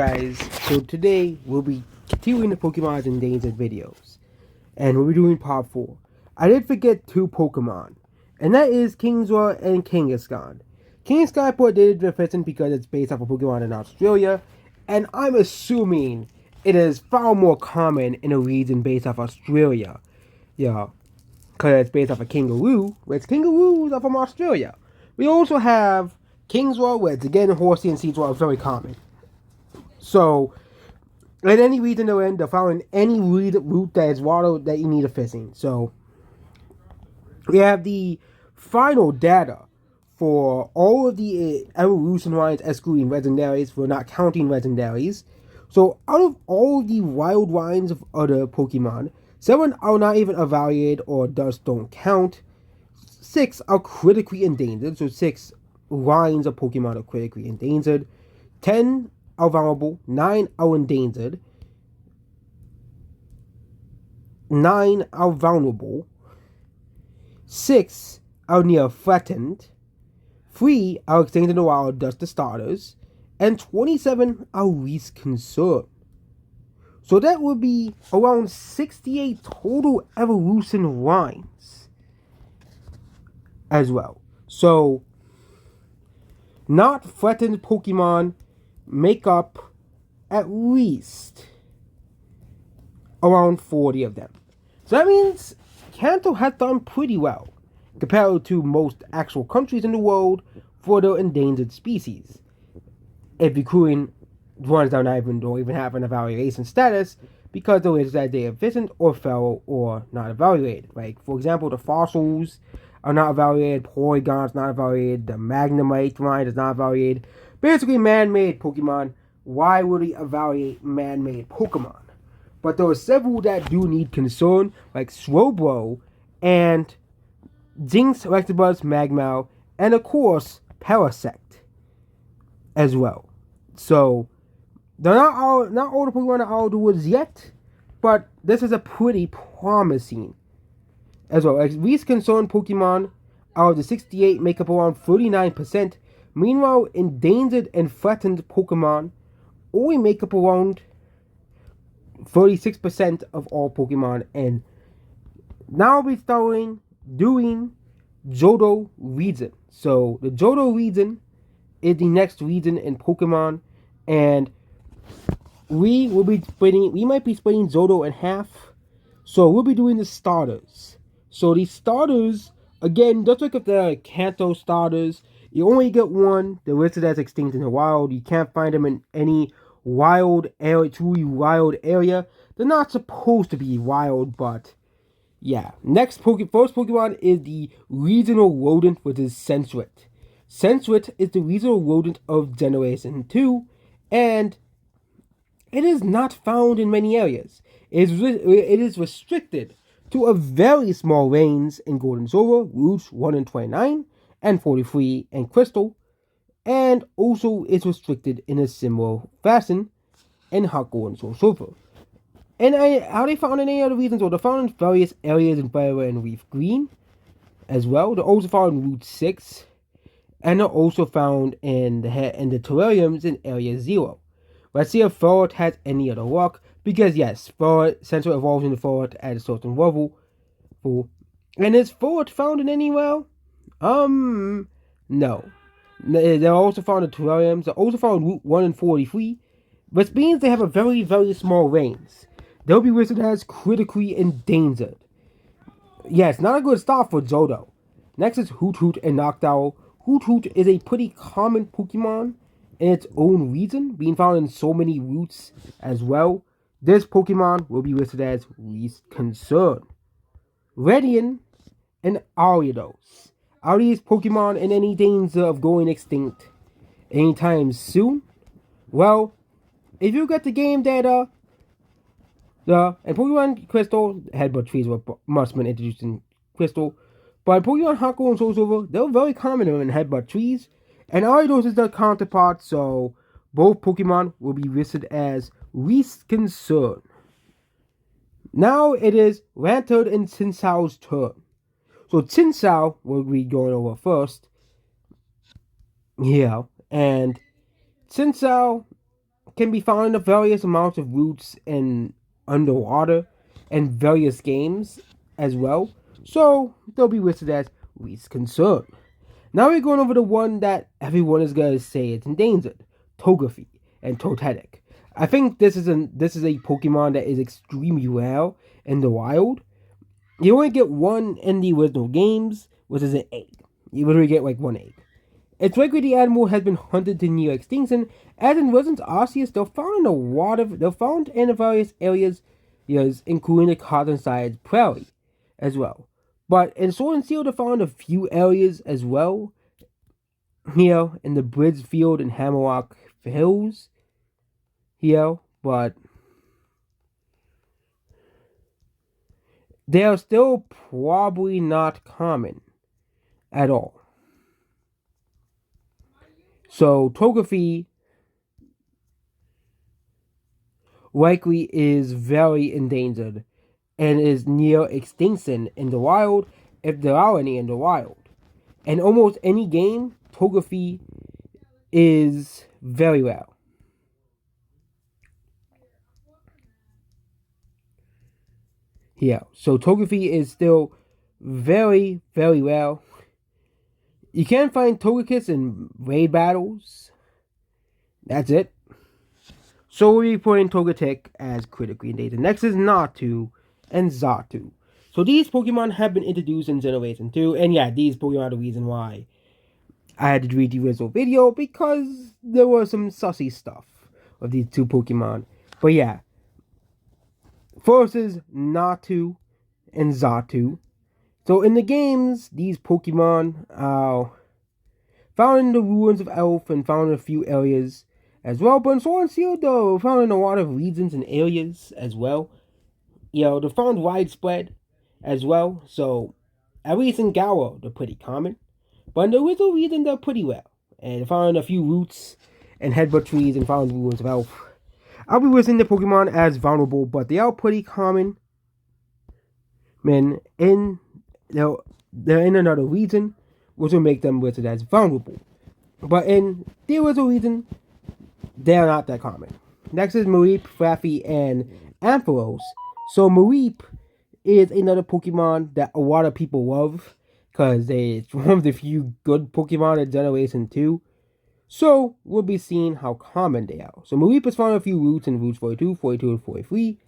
Guys, so today we'll be continuing the Pokemon's Endangered videos, and we'll be doing part 4. I did forget two Pokemon, and that is Kingsroar and Kangaskhan. Kangaskhan I put did deficient because it's based off a Pokemon in Australia, and I'm assuming it is far more common in a region based off Australia. Yeah, because it's based off a kangaroo, which kangaroos are from Australia. We also have Kingsroar, which again, Horsey and Seedsroar are very common. So, in any region they're in, they're following any route that is water that you need a fishing. So, we have the final data for all of the evolution lines excluding legendaries. We're not counting legendaries. So, out of all the wild lines of other Pokemon, 7 are not even evaluated or thus don't count. 6 are critically endangered. So, 6 lines of Pokemon are critically endangered. 10 are vulnerable, 9 are endangered, 9 are vulnerable, 6 are near threatened, 3 are extinct in the wild, thus the starters, and 27 are least concern. So that would be around 68 total evolution lines as well. So, not threatened Pokemon make up at least around 40 of them. So that means Kanto has done pretty well compared to most actual countries in the world for their endangered species. If you're including ones that don't even have an evaluation status because they're that they are efficient or feral or not evaluated. Like, for example, the fossils are not evaluated, Porygon's not evaluated, the Magnemite line is not evaluated. Basically, man-made Pokemon. Why would we evaluate man-made Pokemon? But there are several that do need concern, like Slowbro and Jinx, Electabuzz, Magmar, and of course, Parasect as well. So, they're not all the Pokemon are out of the woods yet, but this is a pretty promising as well. Like, least concerned Pokemon out of the 68 make up around 39%. Meanwhile, endangered and threatened Pokemon only make up around 36% of all Pokemon. And now we'll be doing Johto region. So the Johto region is the next region in Pokemon, and we might be splitting Johto in half. So we'll be doing the starters. So these starters, again, just like if the Kanto starters, you only get one. They're listed as extinct in the wild. You can't find them in any wild area, truly wild area. They're not supposed to be wild, but yeah. First Pokemon is the regional rodent, which is Sensrit. Sensrit is the regional rodent of Generation 2, and it is not found in many areas. It is restricted to a very small range in Golden Silver, Routes 1 and 29, and 43 in Crystal, and also is restricted in a similar fashion in Heart Gold and Soul Silver. And how they found in any other regions? Well, they're found in various areas in Fire and Reef Green as well. They're also found in Route 6, and they're also found in the terrariums in Area 0. Let's see if Ferret has any other luck, because yes, Ferret Sensor evolves into Ferret at a certain level. And is Ferret found in anywhere? No. They're also found in terrariums. They're also found in Route 1 and 43, which means they have a very, very small range. They'll be listed as critically endangered. Yes, not a good start for Johto. Next is Hoot Hoot and Noctowl. Hoot Hoot is a pretty common Pokemon in its own region, being found in so many routes as well. This Pokemon will be listed as least concern. Radian and Ariados. Are these Pokemon in any danger of going extinct anytime soon? Well, if you get the game data, and Pokemon Crystal, headbutt trees must have been introduced in Crystal, but Pokemon Heart Gold and Soul Silver, they're very common in headbutt trees, and Ariados is their counterpart, so both Pokemon will be listed as least concern. Now it is Lantern and Chinsao's turn. So Chinsao will be going over first. Yeah, and Chinsao can be found in the various amounts of roots in underwater and various games as well. So they'll be listed as least concern. Now we're going over the one that everyone is gonna say it's endangered, Togepi and Totetic. I think this is a Pokemon that is extremely rare in the wild. You only get one in the original games, which is an egg. You literally get like one egg. It's likely the animal has been hunted to near extinction, as in Residence Arceus, they're found in various areas, yes, including the Cotton-Side Prairie as well. But in Sword and Shield, they're found in a few areas as well, here in the Bridgefield and Hammerrock Hills, here, but they are still probably not common at all. So Togepi likely is very endangered and is near extinction in the wild, if there are any in the wild. In almost any game, Togepi is very rare. Yeah, so Togepi is still very, very rare. You can find Togekiss in raid battles. That's it. So we'll be putting Togetic as critically endangered. Next is Natu and Xatu. So these Pokemon have been introduced in Generation 2. And yeah, these Pokemon are the reason why I had to read the original video, because there was some sussy stuff of these two Pokemon. But yeah. First is Natu and Xatu. So in the games, these Pokemon are found in the ruins of Elf and found in a few areas as well. But in Sword and Shield, though, found in a lot of regions and areas as well. They're found widespread as well. So at least in Galar, they're pretty common. But in the original region, they're pretty rare. And they're found in a few roots and headbutt trees and found in the ruins of Elf. I'll be listing the Pokemon as vulnerable, but they are pretty common. They're in another region, which will make them listed as vulnerable. But in the original region, they are not that common. Next is Mareep, Flaffy, and Ampharos. So Mareep is another Pokemon that a lot of people love, because it's one of the few good Pokemon in Generation 2. So we'll be seeing how common they are. So Mareep is found in a few roots in Routes 42, 42, and 43.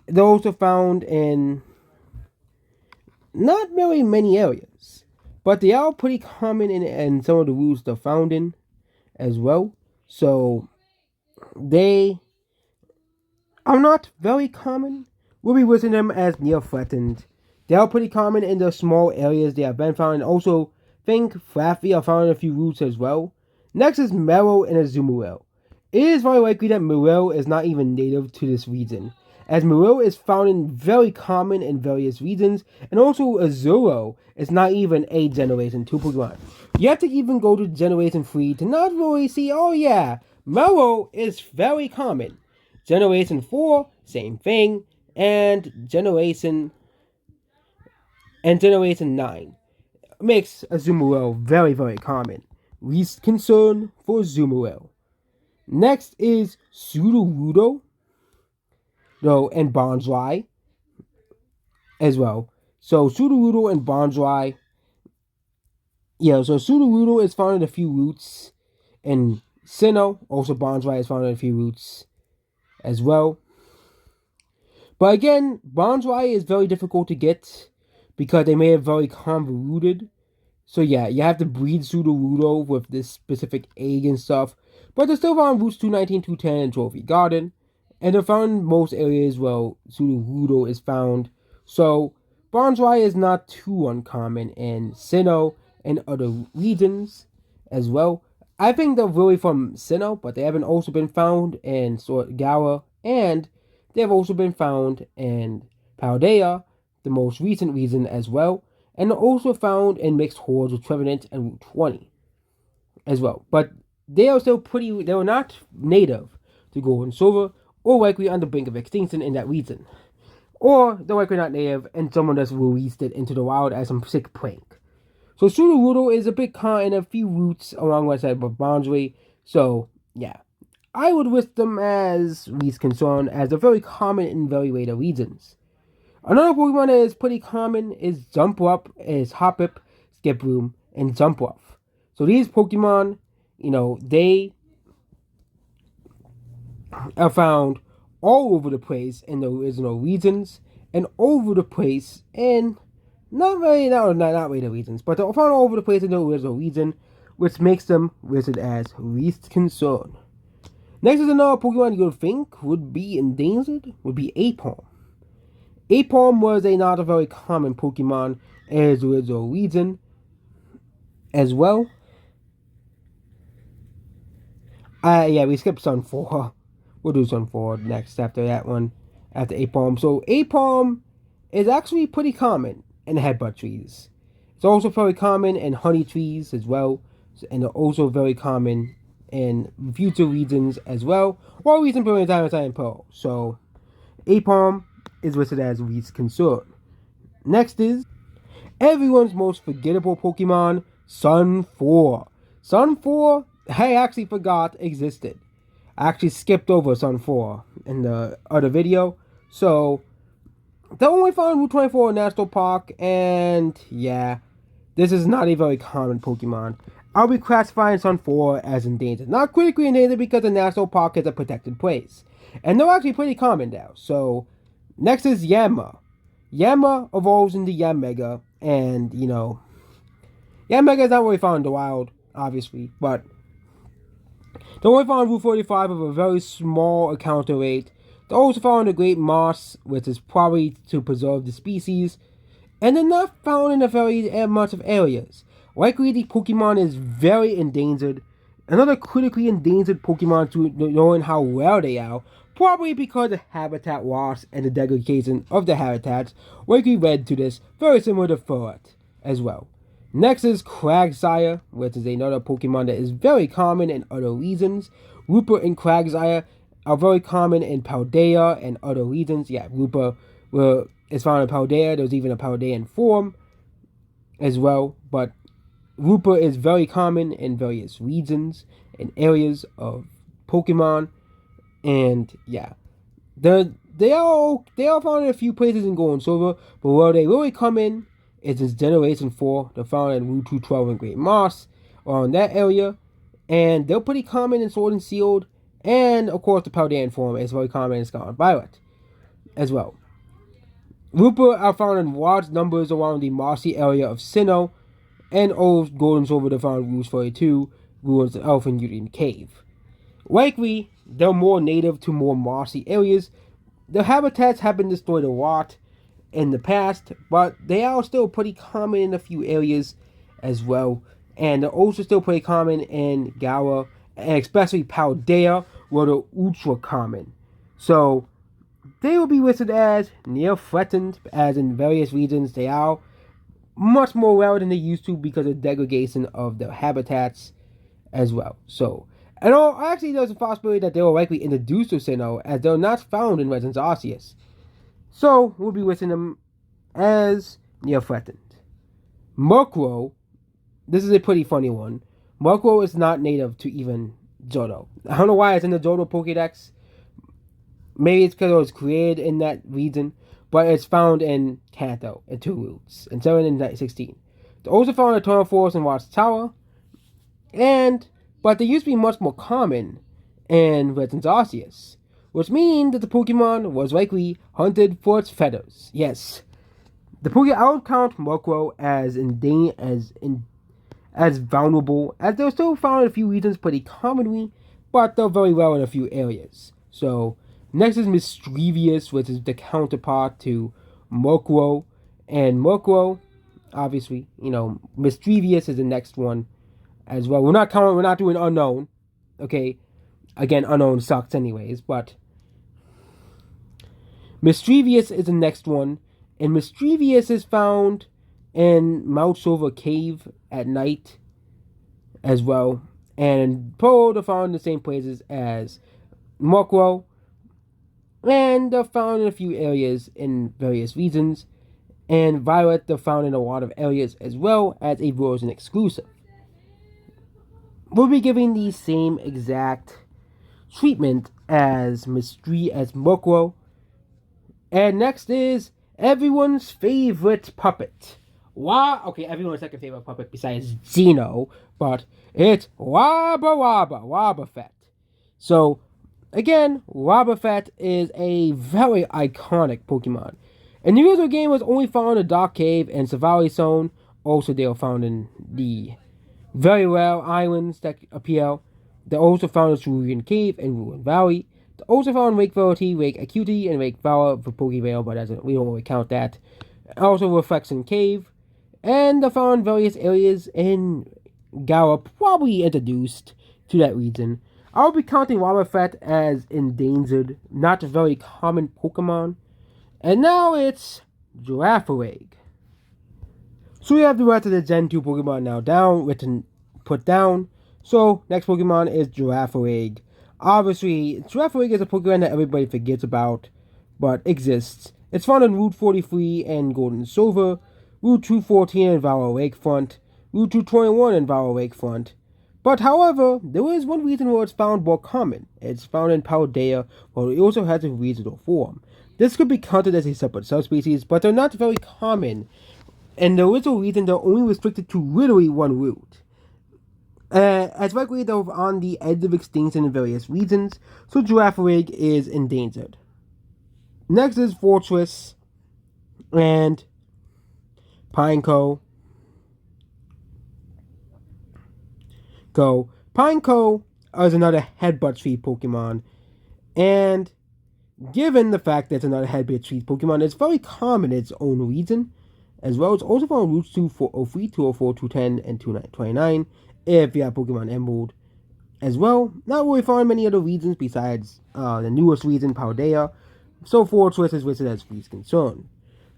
They're also found in not very many areas, but they are pretty common in some of the roots they're found in as well. So they are not very common. We'll be listing them as near threatened. They are pretty common in the small areas they have been found, and also think Flaffy are found in a few roots as well. Next is Meryl and Azumarill. It is very likely that Meryl is not even native to this region, as Meryl is found in very common in various regions, and also Azuro is not even a Generation 2 Pokemon. You have to even go to Generation 3 to not really see, oh yeah, Meryl is very common. Generation 4, same thing, and Generation 9 makes Azumarill very, very common. Least concern for Azumarill. Next is Sudowoodo, and Bonsai as well. So Sudowoodo and Bonsai. So Sudowoodo is found in a few roots, and Sinnoh, also Bonsai, is found in a few roots as well. But again, Bonsai is very difficult to get because they may have very convoluted. So yeah, you have to breed Sudowoodo with this specific egg and stuff. But they're still found in routes 219, 210, and Trophy Garden. And they're found in most areas where Sudowoodo is found. So Bonsai is not too uncommon in Sinnoh and other regions as well. I think they're really from Sinnoh, but they haven't also been found in Galar, and they have also been found in Paldea, the most recent region as well. And also found in mixed hordes with Trevenant and Route 20 as well. But they are still they were not native to Gold and Silver, or likely on the brink of extinction in that region. Or they're likely not native and someone just released it into the wild as some sick prank. So Sudowoodo is a bit caught in a few roots along the side of Bonsai. So yeah, I would list them as least concern, as they're very common in very rare regions. Another Pokemon that is pretty common is Jump Up, is Hoppip, Skip Room, and Jump Off. So these Pokemon, they are found all over the place in the original regions and all over the place in not really the regions, but they're found all over the place in the original region, which makes them listed as least concern. Next is another Pokemon you would think would be endangered, would be Apom. Apom was not a very common Pokemon in its original region as well. Yeah, we skipped Sun 4. We'll do Sun 4 next after that one, after Apom. So Apom is actually pretty common in headbutt trees. It's also very common in honey trees as well, and also very common in future regions as well, or region per time Pearl. So Apom is listed as least concern. Next is everyone's most forgettable Pokemon, Sun 4. Sun 4, I actually forgot existed. I actually skipped over Sun 4 in the other video. So, they're only found in Route 24 National Park, and yeah, this is not a very common Pokemon. I'll be classifying Sun 4 as endangered. Not critically endangered because the National Park is a protected place. And they're actually pretty common now. So, next is Yanma. Yanma evolves into Yanmega, and, Yanmega is not really found in the wild, obviously, but they're only found in Route 45 with a very small encounter rate. They're also found in the Great Moss, which is probably to preserve the species, and they're not found in a very much of areas. Likely the Pokemon is very endangered. Another critically endangered Pokemon to knowing how rare they are, probably because of habitat loss and the degradation of the habitats, likely led to this, very similar to Ferret as well. Next is Quagsire, which is another Pokemon that is very common in other regions. Rupert and Quagsire are very common in Paldea and other regions. Yeah, Rupert is found in Paldea. There's even a Paldean form as well. But Rupert is very common in various regions and areas of Pokemon. And yeah, they are found in a few places in Gold and Silver, but where they really come in is in Generation 4. They're found in Route 212 and Great Moss, or in that area, and they're pretty common in Sword and Shield, and of course the Paldean form is very common in Scarlet Violet as well. Rupert are found in large numbers around the mossy area of Sinnoh, and old Gold and Silver are found in Route 42, ruins of Elfin Union Cave. Likely, they're more native to more mossy areas. Their habitats have been destroyed a lot in the past, but they are still pretty common in a few areas as well. And they're also still pretty common in Galar, and especially Paldea, where they're ultra common. So, they will be listed as near threatened, as in various regions they are much more rare than they used to because of degradation of their habitats as well. So, and actually there's a possibility that they were likely introduced to Sinnoh, as they're not found in Residence Arceus. So, we'll be listing them as near threatened. Murkrow, this is a pretty funny one. Murkrow is not native to even Johto. I don't know why it's in the Johto Pokédex. Maybe it's because it was created in that region, but it's found in Kanto in 2 routes, in 7 and 16. It's also found in Eternal Forest and Watchtower, but they used to be much more common in Residence Arceus, which means that the Pokemon was likely hunted for its feathers. Yes, I would count Murkrow as vulnerable, as they're still found in a few regions pretty commonly, but they're very rare in a few areas. So, next is Mischievous, which is the counterpart to Murkrow. And Murkrow, obviously, Mischievous is the next one as well. We're not doing Unknown. Okay. Again, Unknown sucks anyways, but Mischievous is the next one. And Mischievous is found in Mount Silver Cave at night as well. And Pearl, they're found in the same places as Murkrow. And they're found in a few areas in various regions. And Violet, they're found in a lot of areas as well as a version exclusive. We'll be giving the same exact treatment as mystery as Mokro. And next is everyone's favorite puppet. Wah, okay, everyone's second favorite puppet besides Zeno, but it's Wobbuffet. So, again, Wobbuffet is a very iconic Pokemon. In the original game, it was only found in the Dark Cave and Savali Zone. Also, they were found in the very rare islands that appear. They're also found in Cerulean Cave and Ruin Valley. They're also found in Lake Verity, Lake Acuity, and Lake Valor for Pokevale, but we don't really count that. Also, Reflection Cave. And they're found in various areas in Galar, probably introduced to that region. I'll be counting Wobbuffet as endangered, not a very common Pokemon. And now it's Girafarig. So we have the rest of the Gen 2 Pokemon now put down. So next Pokemon is Girafarig. Obviously, Girafarig is a Pokemon that everybody forgets about, but exists. It's found in Route 43 and Golden Silver, Route 214 in Valor Lakefront, Route 221 in Valor Lakefront. But however, there is one reason where it's found more common. It's found in Paldea, while it also has a regional form. This could be counted as a separate subspecies, but they're not very common, and the original reason they're only restricted to literally one route. As likely they're on the edge of extinction in various regions, so Girafarig is endangered. Next is Fortress and Pineco. Pineco is another headbutt tree Pokemon, and given the fact that it's another headbutt tree Pokemon, it's very common in its own region. As well, it's also found routes 203, 204, 210, and 229 if you have Pokemon Emerald. As well, not really found in many other regions besides the newest region, Paldea. So Fortress is listed as least concerned.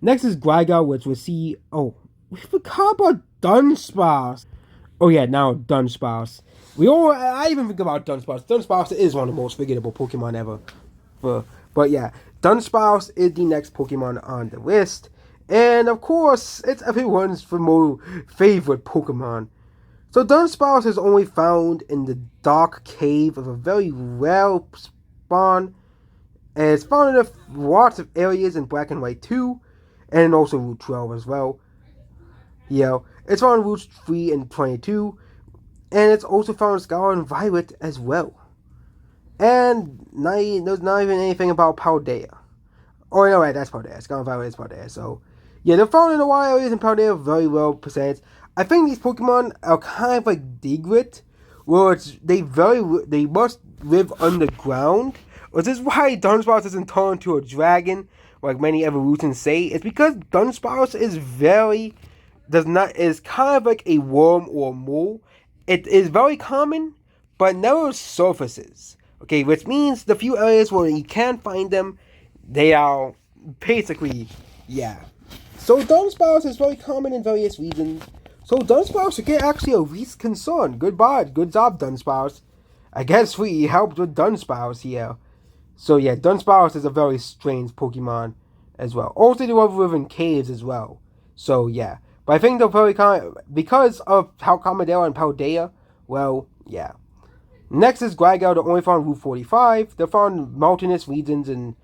Next is Gligar, which we see. Oh, we forgot about Dunsparce. Oh yeah, now Dunsparce. I even think about Dunsparce. Dunsparce is one of the most forgettable Pokemon ever. But yeah, Dunsparce is the next Pokemon on the list. And of course, it's everyone's favorite Pokemon. So Dunsparce is only found in the Dark Cave of a very rare spawn. And it's found in lots of areas in Black and White 2. And also Route 12 as well. Yeah, it's found in Routes 3 and 22. And it's also found in Scarlet and Violet as well. And there's not even anything about Paldea. Oh, no, right, that's Paldea. Scarlet and Violet is Paldea, so... Yeah, they're found in the wild areas and Paldea very well percent. I think these Pokemon are kind of like Diglett, where they must live underground. Which is why Dunsparce doesn't turn into a dragon, like many evolutions say. It's because Dunsparce is kind of like a worm or a mole. It is very common, but never surfaces. Okay, which means the few areas where you can find them, they are basically, yeah. So Dunsparce is very common in various regions. So Dunsparce should get actually a least concern. Good job, Dunsparce. I guess we helped with Dunsparce here. So yeah, Dunsparce is a very strange Pokemon as well. Also, they live in caves as well. So yeah, but I think they're very common because of how common they are in Paldea. Well, yeah. Next is Gligar, they're only found in Route 45. They're found in mountainous regions, and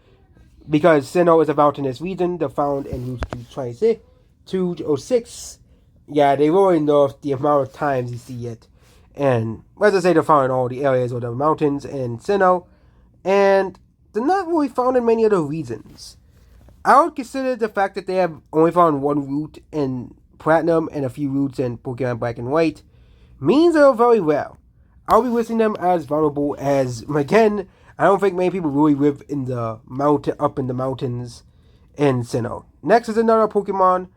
because Sinnoh is a mountainous region, they're found in Route 226, 206. Yeah, they really nerfed the amount of times you see it. And as I say, they're found in all the areas of the mountains in Sinnoh. And they're not really found in many other regions. I would consider the fact that they have only found one route in Platinum and a few routes in Pokemon Black and White means they're very rare. I'll be listing them as vulnerable as, again, I don't think many people really live in the up in the mountains in Sinnoh. Next is another Pokemon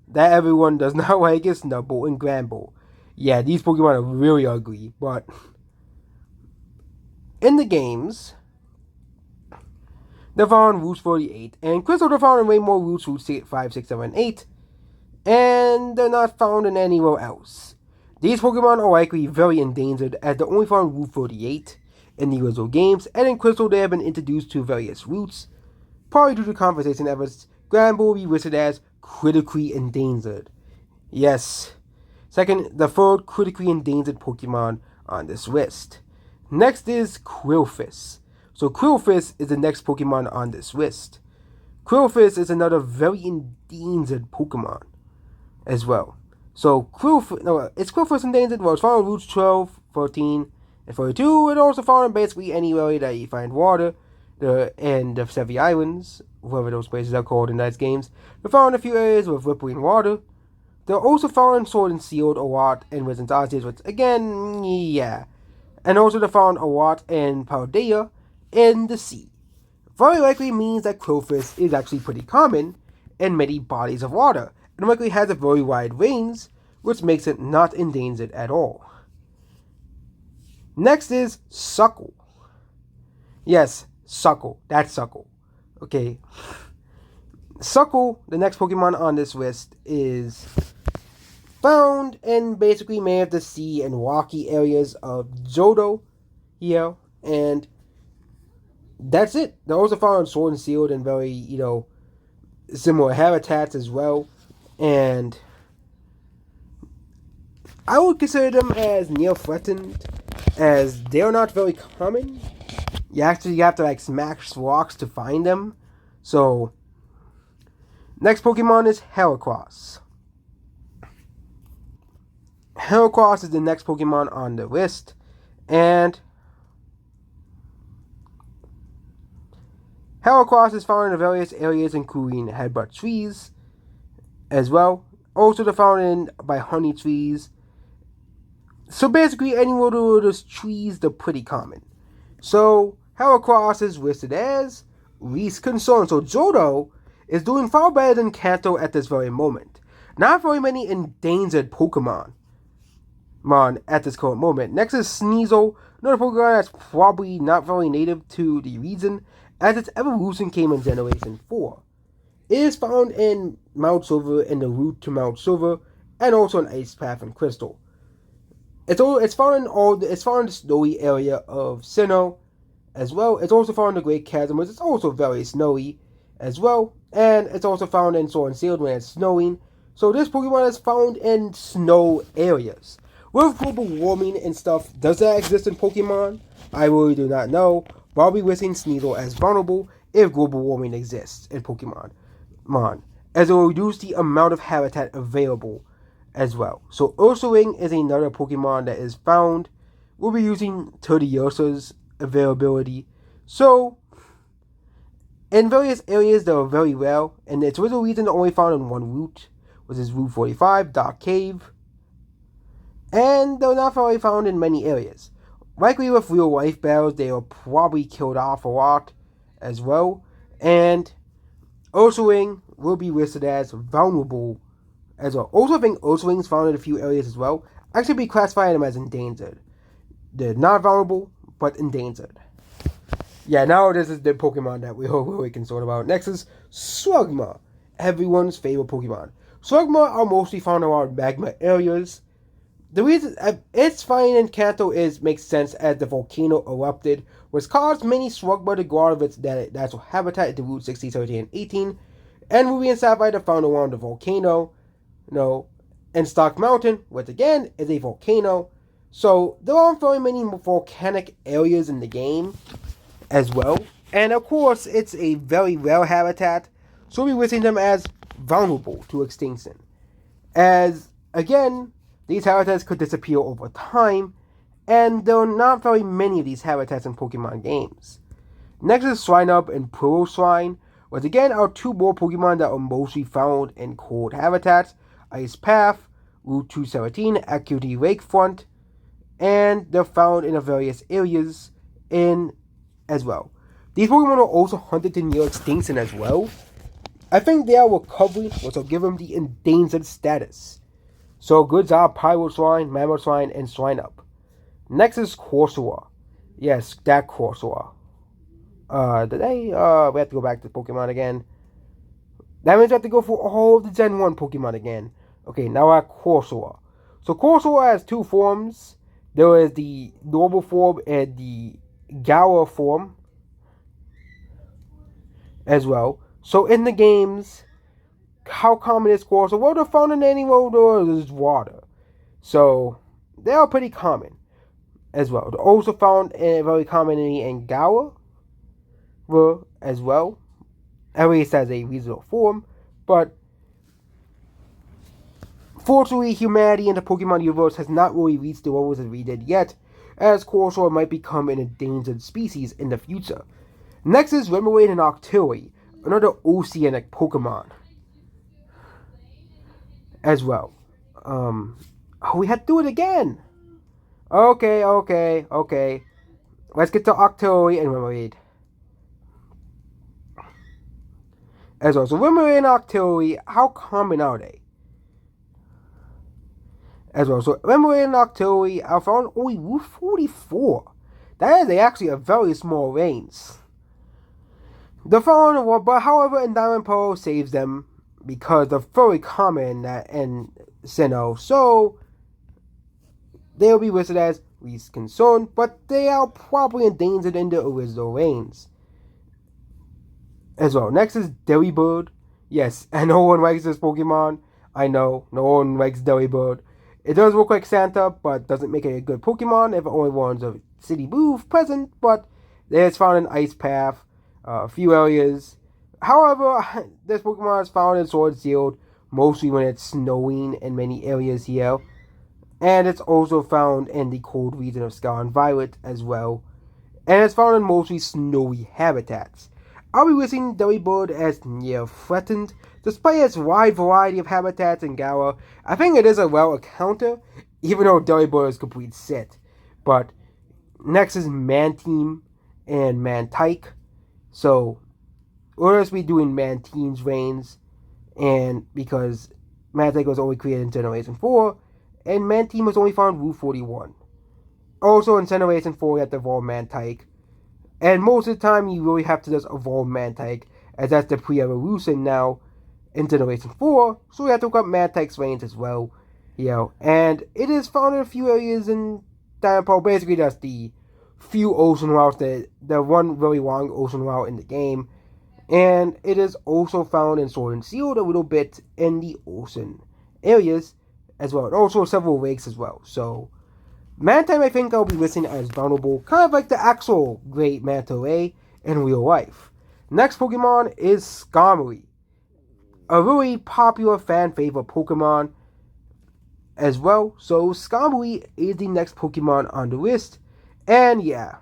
that everyone does not like, is Snubbull and Granbull. Yeah, these Pokemon are really ugly, but in the games, they're found in Route 48, and Crystal they're found in way more routes, Route 5, 6, 7, 8, and they're not found in anywhere else. These Pokemon are likely very endangered, as they're only found in Route 48 in the original games, and in Crystal they have been introduced to various routes. Probably due to conversation efforts, Granbull will be listed as critically endangered. Yes, the third critically endangered Pokemon on this list. Next is Quillfish. So Quillfish is the next Pokemon on this list. Quillfish is another very endangered Pokemon as well. So it's Quillfish endangered. Well, it's found on routes 12, 13, and 42. It also found in basically anywhere that you find water, and the Sevi Islands, whatever those places are called in those games. They're found in a few areas with rippling water. They're also found in Sword and Shield a lot, and Wizard's Arceus, which again, yeah. And also they're found a lot in Paldea in the sea. Very likely means that Quillfish is actually pretty common in many bodies of water, and likely has a very wide range, which makes it not endangered at all. Next is Suckle. Yes, Suckle. That's Suckle. Okay. Suckle, the next Pokemon on this list, is found in basically many of the sea and rocky areas of Johto here, and that's it. They're also found in Sword and Shield and very, similar habitats as well. And I would consider them as near threatened, as they're not very common. You have to smash rocks to find them. So next Pokemon is Heracross. Heracross is the next Pokemon on the list, and Heracross is found in various areas including headbutt trees as well. Also they're found in by honey trees. So basically anywhere there's trees, they're pretty common. So Heracross is listed as least concern. So Johto is doing far better than Kanto at this very moment. Not very many endangered Pokemon at this current moment. Next is Sneasel, another Pokemon that's probably not very native to the region, as its evolution came in Generation 4. It is found in Mount Silver, in the route to Mount Silver, and also in Ice Path and Crystal. It's found in the snowy area of Sinnoh as well. It's also found in the Great Chasm, which is also very snowy as well. And it's also found in Sword and Shield when it's snowing. So this Pokemon is found in snow areas. With global warming and stuff, does that exist in Pokemon? I really do not know. But I'll be listing Sneasel as vulnerable if global warming exists in Pokemon. As it will reduce the amount of habitat available as well. So Ursaring is another Pokemon that is found. We'll be using Teddiursa's availability. So in various areas that are very rare, and its original region only found in one route, which is Route 45, Dark Cave. And they're not really found in many areas. Likely with real life battles, they are probably killed off a lot as well. And Ursaring will be listed as vulnerable as well. Also, I think Ursaring is found in a few areas as well. Actually, be classifying them as endangered. They're not vulnerable, but endangered. Yeah, now this is the Pokemon that we're really concerned about. Next is Slugma, everyone's favorite Pokemon. Slugma are mostly found around magma areas. The reason it's found in Kanto makes sense, as the volcano erupted, which caused many Slugma to go out of its natural habitat into Route 60, 17, and 18, and Ruby and Sapphire are found around the volcano, and Stock Mountain, which again is a volcano. So there aren't very many volcanic areas in the game as well, and of course it's a very rare habitat, so we're listing them as vulnerable to extinction. As again, these habitats could disappear over time, and there are not very many of these habitats in Pokemon games. Next is Swinub and Puroswine, which again are two more Pokemon that are mostly found in cold habitats, Ice Path, Route 217, Acuity Lakefront, and they're found in various areas as well. These Pokemon are also hunted to near extinction as well. I think they are recovering, which will give them the endangered status. So good job, Pyroswine, Mamoswine, and Swinub. Next is Corsola. Yes, that Corsola. We have to go back to Pokemon again. That means we have to go for all of the Gen 1 Pokemon again. Okay, now we're at Corsola. So Corsola has two forms. There is the normal form and the Galar form as well. So in the games, how common is Corsola? Well, they're found in anywhere there's water. So they are pretty common. as well. They're also found very commonly in Galar as well, at least as a regional form. But fortunately, humanity in the Pokemon universe has not really reached the levels that we did yet, as Corsair might become an endangered species in the future. Next is Remoraid and Octillery, another oceanic Pokemon as well. We had to do it again. Okay. Let's get to Octillery and Remoraid as well. So Remoraid and Octillery, how common are they? As well. So Remoraid and Octillery are found only Route 44. That is actually a very small range. The found, but however, Diamond Pearl saves them because they're very common in Sinnoh. So they'll be listed as least concern, but they are probably endangered in the original range as well. Next is Delibird. Yes, and no one likes this Pokemon. I know, no one likes Delibird. It does look like Santa, but doesn't make it a good Pokemon if it only warns a city move present, but it's found in Ice Path, a few areas. However, this Pokemon is found in Sword Shield, mostly when it's snowing in many areas here. And it's also found in the cold region of Scarlet Violet as well. And it's found in mostly snowy habitats. I'll be listing Delibird as near threatened. Despite its wide variety of habitats in Galar, I think it is a well encounter, even though Delibird is complete shit. But next is Mantine and Mantike. So we'll just be doing Mantine's reigns, and because Mantike was only created in Generation 4, and Mantine was only found Route 41. Also in Generation 4 you have to evolve Mantike. And most of the time you really have to just evolve Mantike, as that's the pre-evolution now in Generation 4. So we have to look up Mantike's range as well. And it is found in a few areas in Diamond Pearl. Basically that's the few ocean routes, the one very long ocean route in the game. And it is also found in Sword and Shield a little bit in the ocean areas as well. And also several lakes as well. So Mantine I think I'll be listing as vulnerable, kind of like the actual Great Manta Ray in real life. Next Pokemon is Skarmory, a really popular fan favorite Pokemon as well. So Skarmory is the next Pokemon on the list. And yeah.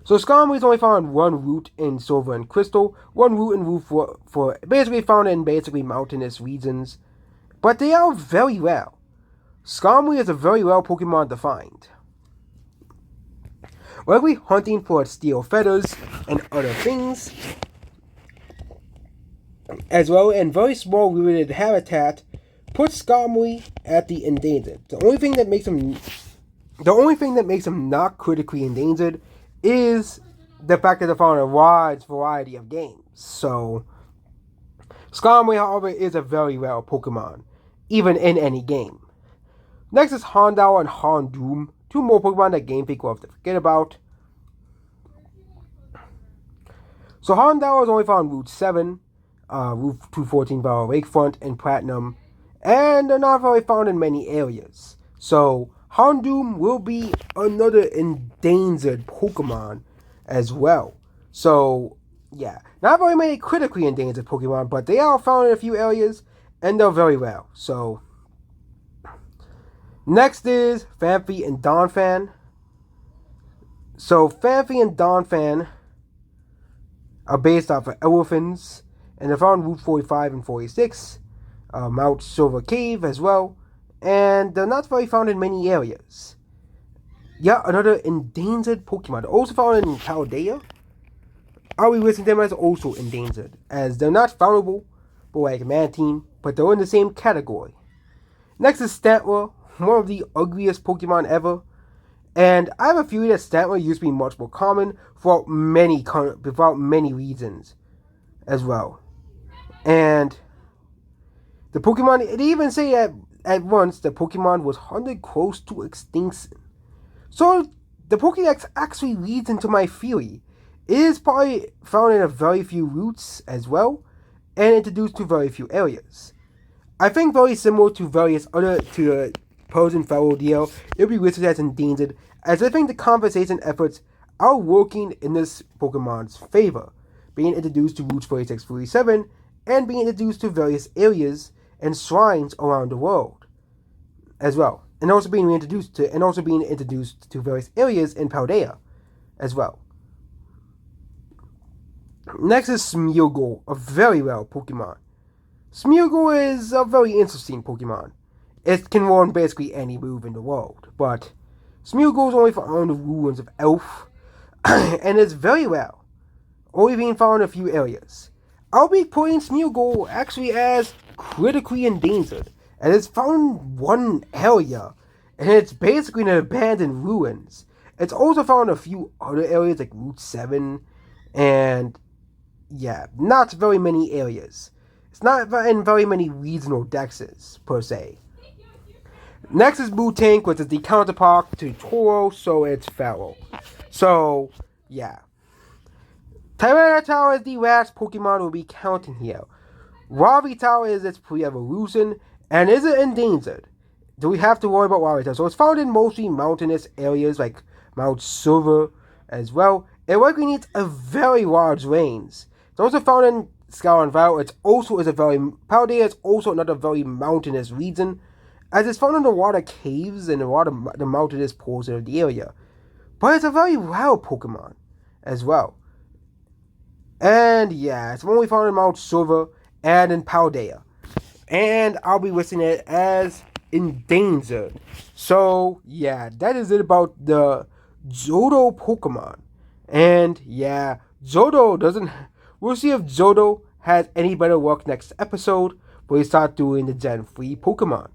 So Skarmory is only found in one route in Silver and Crystal, one route in Route 4, for basically found in basically mountainous regions. But they are very rare. Skarmory is a very rare Pokemon to find. Likely hunting for its steel feathers and other things, as well, and very small limited habitat, puts Skarmory at the endangered. The only thing that makes him not critically endangered is the fact that they're found in a wide variety of games. So Skarmory, however, is a very rare Pokemon, even in any game. Next is Houndour and Houndoom, two more Pokemon that Game Freak will have to forget about. So Houndour is only found in Route 7, Route 214 Valley Lakefront, and Platinum, and they're not very found in many areas. So Houndoom will be another endangered Pokemon as well. So yeah, not very many critically endangered Pokemon, but they are found in a few areas, and they're very rare. So next is Phanpy and Donphan. So Phanpy and Donphan are based off of elephants, and they're found in Route 45 and 46, Mount Silver Cave as well, and they're not very found in many areas. Yeah, another endangered Pokemon. They're also found in Chaldea. I'll be listing them as also endangered, as they're not foundable, but like Mantine, but they're in the same category. Next is Stantler, one of the ugliest Pokemon ever. And I have a feeling that Stantler used to be much more common throughout many regions as well. And the Pokemon, it even say that at once the Pokemon was hunted close to extinction. So the Pokédex actually leads into my theory. It is probably found in a very few routes as well, and introduced to very few areas. I think very similar to various other to the Pose and Fellow deal, it'll be listed as endangered, as I think the conservation efforts are working in this Pokemon's favor, being introduced to Routes 46, 47, and being introduced to various areas and shrines around the world as well. And also being introduced to various areas in Paldea as well. Next is Smeargle, a very rare Pokemon. Smeargle is a very interesting Pokemon. It can learn basically any move in the world, but Smeargle is only found in the ruins of Elf, and it's very rare, only being found in a few areas. I'll be putting Smeargle actually as critically endangered, and it's found in one area, and it's basically in abandoned ruins. It's also found in a few other areas like Route 7, and yeah, not very many areas. It's not in very many regional dexes, per se. Next is Tank, which is the counterpart to Toro, so it's feral. So, yeah. Tyranitar is the last Pokemon we'll be counting here. Ravitar is its pre-evolution, and is it endangered? Do we have to worry about Ravitar? So it's found in mostly mountainous areas like Mount Silver as well. It likely needs a very large range. It's also found in Scour and Val. Paldea is also another very mountainous region, as it's found in the water caves and the mountainous portion of the area. But it's a very rare Pokemon as well. And yeah, it's only found in Mount Silver and in Paldea. And I'll be listing it as endangered. So yeah, that is it about the Johto Pokemon. And yeah, we'll see if Johto has any better luck next episode when we start doing the Gen 3 Pokemon.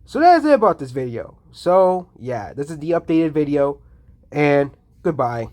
So that's it about this video. So yeah, this is the updated video, and goodbye.